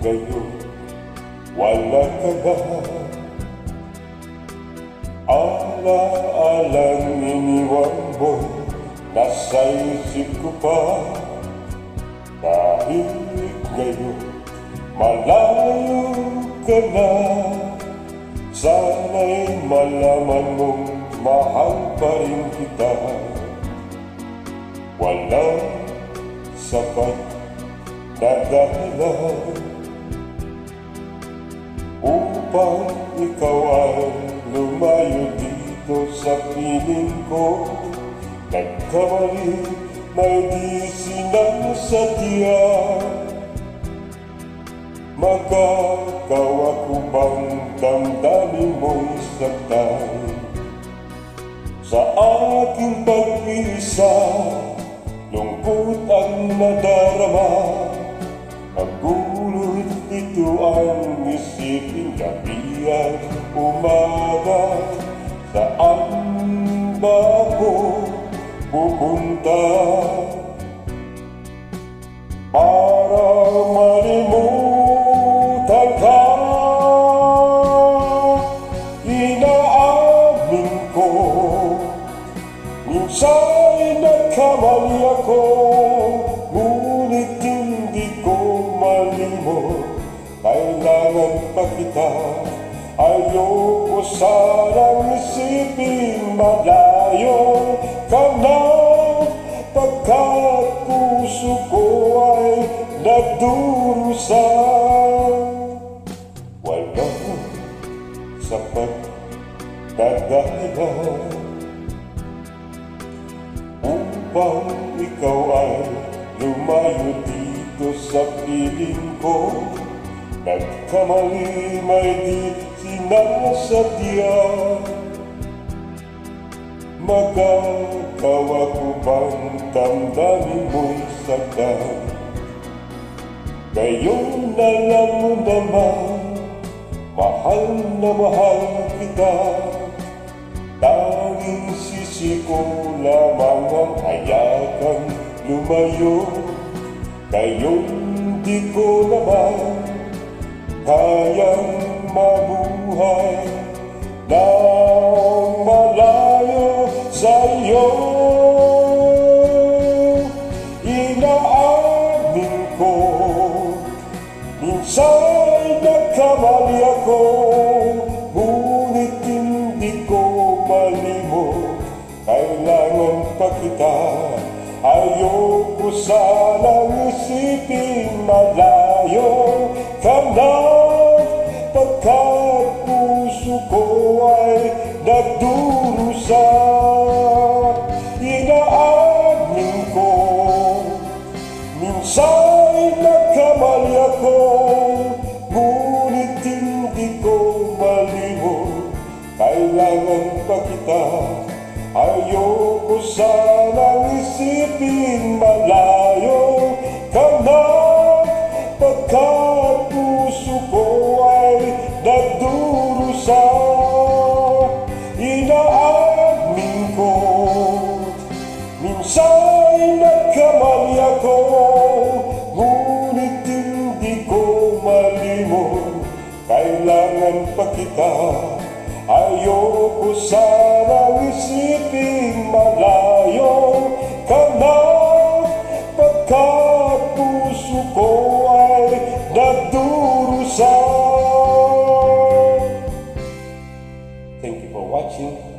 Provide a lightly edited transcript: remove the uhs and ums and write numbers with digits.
ngayon wala ka na. Alaalang iniwan mo, nasa isip ko pa. Dahil ngayon malayo ka na, sana'y malaman mong mahal pa rin kita. Walang sapat na dahilan upang ikaw ay lumayo dito sa piling ko. Nagkamali, may di sinasadya. Magagawa ko bang damdamin mo'y saktan? Sa aking pag-iisa, lungkot ang nadarama. Pagulot ito ang isipin gabi at umaga. Saan ba ako pupunta para malimutan ka? Inaamin ko, minsa'y nagkamali ako, ngunit hindi ko malimot. Kailangan pa kita, ayoko sanang isipin malayo ka na, pagkat puso ko ay nagdurusa. Walang sapat na dahilan upang ikaw ay lumayo dito sa piling ko. Nagkamali, may di sinasadya. Magagawa ko bang damdamin mo'y saktan? Ngayon alam mo naman, mahal na mahal kita. Tanging sisi ko lamang ang hayakang lumayo. Ngayon di ko naman kayang mabuhay nang malayo sa'yo. Inaamin ko, minsa'y nagkamali ako, ngunit hindi ko malimot. Kailangan pa kita, ayoko sanang isipin malayo ka na, pagkat puso ko ay nagdurusa. Inaamin ko, minsa'y nagkamali ako, ngunit hindi ko malimot. Kailangan pa kita, ayoko sanang isipin malayo ka na, pagkat puso ko ay nagdurusa. Inaamin ko, minsa'y nagkamali ako, ngunit hindi ko malimot. Kailangan pa kita, ayoko sanang isipin malayo ka na, pagkat puso ko ay nagdurusa. Thank you for watching.